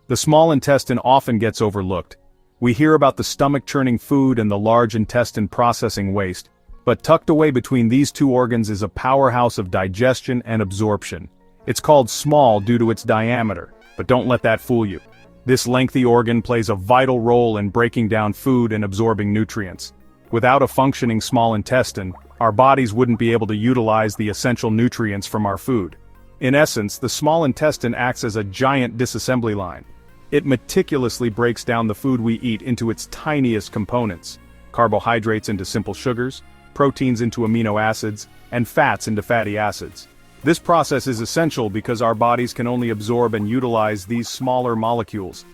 The small intestine often gets overlooked. We hear about the stomach churning food and the large intestine processing waste, but tucked away between these two organs is a powerhouse of digestion and absorption. It's called small due to its diameter, but don't let that fool you. This lengthy organ plays a vital role in breaking down food and absorbing nutrients. Without a functioning small intestine, our bodies wouldn't be able to utilize the essential nutrients from our food. In essence, the small intestine acts as a giant disassembly line. It meticulously breaks down the food we eat into its tiniest components: carbohydrates into simple sugars, proteins into amino acids, and fats into fatty acids. This process is essential because our bodies can only absorb and utilize these smaller molecules.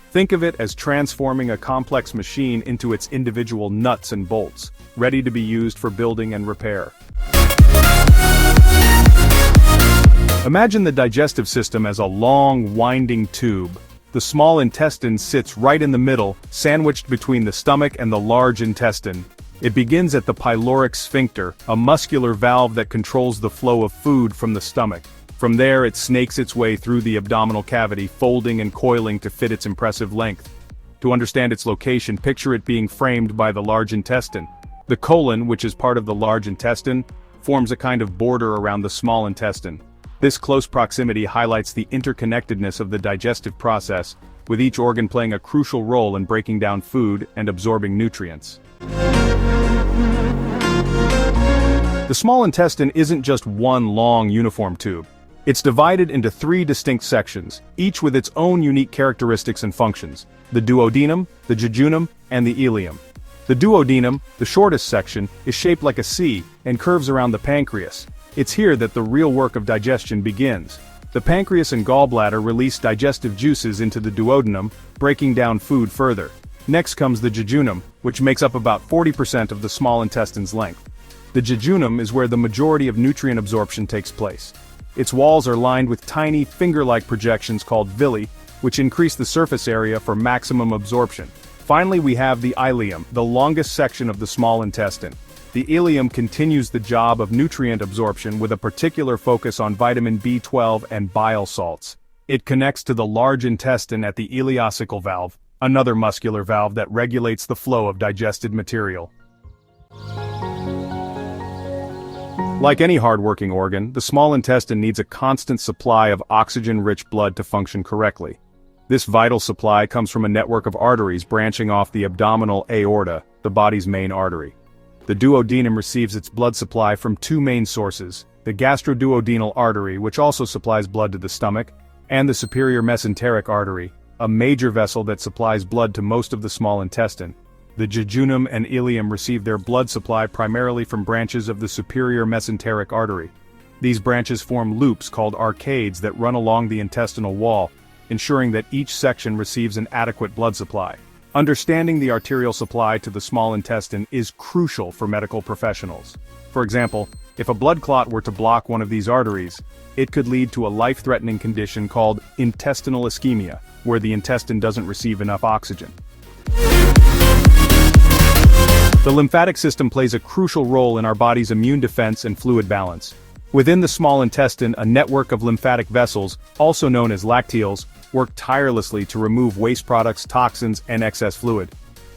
Think of it as transforming a complex machine into its individual nuts and bolts, ready to be used for building and repair. Imagine the digestive system as a long, winding tube. The small intestine sits right in the middle, sandwiched between the stomach and the large intestine. It begins at the pyloric sphincter, a muscular valve that controls the flow of food from the stomach. From there it snakes its way through the abdominal cavity, folding and coiling to fit its impressive length. To understand its location, picture it being framed by the large intestine. The colon, which is part of the large intestine, forms a kind of border around the small intestine. This close proximity highlights the interconnectedness of the digestive process, with each organ playing a crucial role in breaking down food and absorbing nutrients. The small intestine isn't just one long uniform tube. It's divided into three distinct sections, each with its own unique characteristics and functions: the duodenum, the jejunum, and the ileum. The duodenum, the shortest section, is shaped like a C and curves around the pancreas. It's here that the real work of digestion begins. The pancreas and gallbladder release digestive juices into the duodenum, breaking down food further. Next comes the jejunum, which makes up about 40% of the small intestine's length. The jejunum is where the majority of nutrient absorption takes place. Its walls are lined with tiny, finger-like projections called villi, which increase the surface area for maximum absorption. Finally, we have the ileum, the longest section of the small intestine. The ileum continues the job of nutrient absorption with a particular focus on vitamin B12 and bile salts. It connects to the large intestine at the ileocecal valve, another muscular valve that regulates the flow of digested material. Like any hard-working organ, the small intestine needs a constant supply of oxygen-rich blood to function correctly. This vital supply comes from a network of arteries branching off the abdominal aorta, the body's main artery. The duodenum receives its blood supply from two main sources: the gastroduodenal artery, which also supplies blood to the stomach, and the superior mesenteric artery, a major vessel that supplies blood to most of the small intestine. The jejunum and ileum receive their blood supply primarily from branches of the superior mesenteric artery. These branches form loops called arcades that run along the intestinal wall, ensuring that each section receives an adequate blood supply. Understanding the arterial supply to the small intestine is crucial for medical professionals. For example, if a blood clot were to block one of these arteries, it could lead to a life-threatening condition called intestinal ischemia, where the intestine doesn't receive enough oxygen. The lymphatic system plays a crucial role in our body's immune defense and fluid balance. Within the small intestine, a network of lymphatic vessels, also known as lacteals, work tirelessly to remove waste products, toxins, and excess fluid.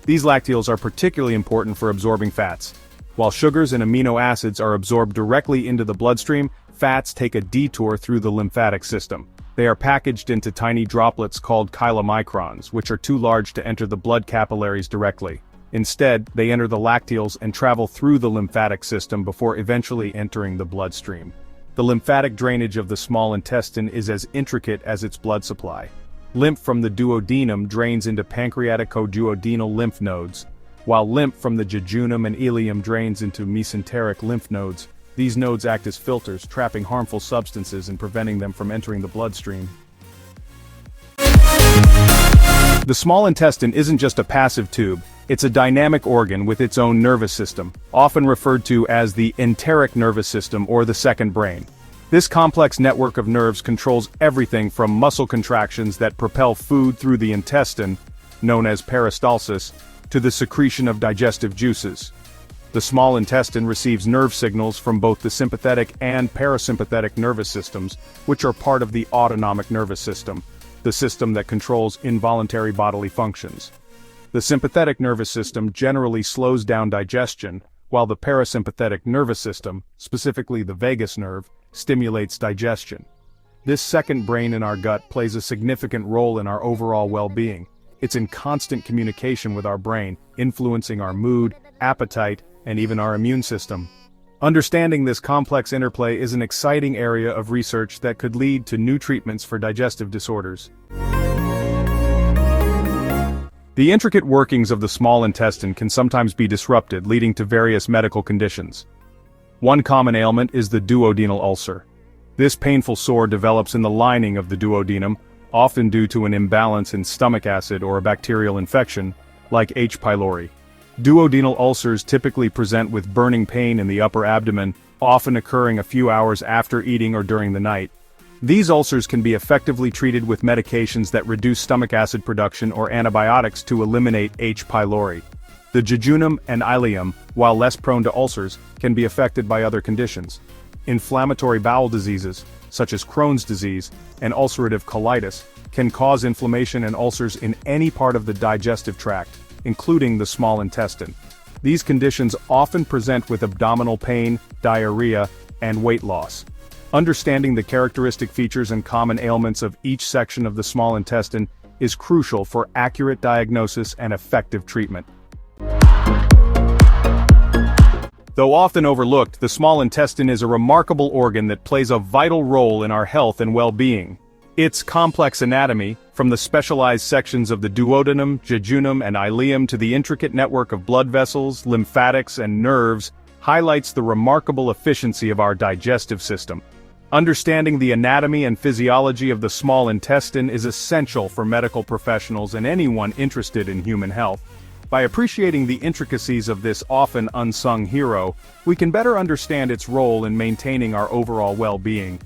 These lacteals are particularly important for absorbing fats. While sugars and amino acids are absorbed directly into the bloodstream, fats take a detour through the lymphatic system. They are packaged into tiny droplets called chylomicrons, which are too large to enter the blood capillaries directly. Instead, they enter the lacteals and travel through the lymphatic system before eventually entering the bloodstream. The lymphatic drainage of the small intestine is as intricate as its blood supply. Lymph from the duodenum drains into pancreatico-duodenal lymph nodes, while lymph from the jejunum and ileum drains into mesenteric lymph nodes. These nodes act as filters, trapping harmful substances and preventing them from entering the bloodstream. The small intestine isn't just a passive tube, it's a dynamic organ with its own nervous system, often referred to as the enteric nervous system or the second brain. This complex network of nerves controls everything from muscle contractions that propel food through the intestine, known as peristalsis, to the secretion of digestive juices. The small intestine receives nerve signals from both the sympathetic and parasympathetic nervous systems, which are part of the autonomic nervous system. the system that controls involuntary bodily functions. The sympathetic nervous system generally slows down digestion, while the parasympathetic nervous system, specifically the vagus nerve, stimulates digestion. This second brain in our gut plays a significant role in our overall well-being. It's in constant communication with our brain, influencing our mood, appetite, and even our immune system. Understanding this complex interplay is an exciting area of research that could lead to new treatments for digestive disorders. The intricate workings of the small intestine can sometimes be disrupted, leading to various medical conditions. One common ailment is the duodenal ulcer. This painful sore develops in the lining of the duodenum, often due to an imbalance in stomach acid or a bacterial infection, like H. pylori. Duodenal ulcers typically present with burning pain in the upper abdomen, often occurring a few hours after eating or during the night. These ulcers can be effectively treated with medications that reduce stomach acid production or antibiotics to eliminate H. pylori. The jejunum and ileum, while less prone to ulcers, can be affected by other conditions. Inflammatory bowel diseases, such as Crohn's disease and ulcerative colitis, can cause inflammation and ulcers in any part of the digestive tract, including the small intestine. These conditions often present with abdominal pain, diarrhea, and weight loss. Understanding the characteristic features and common ailments of each section of the small intestine is crucial for accurate diagnosis and effective treatment. Though often overlooked, the small intestine is a remarkable organ that plays a vital role in our health and well-being. Its complex anatomy, from the specialized sections of the duodenum, jejunum, and ileum to the intricate network of blood vessels, lymphatics, and nerves, highlights the remarkable efficiency of our digestive system. Understanding the anatomy and physiology of the small intestine is essential for medical professionals and anyone interested in human health. By appreciating the intricacies of this often unsung hero, we can better understand its role in maintaining our overall well-being.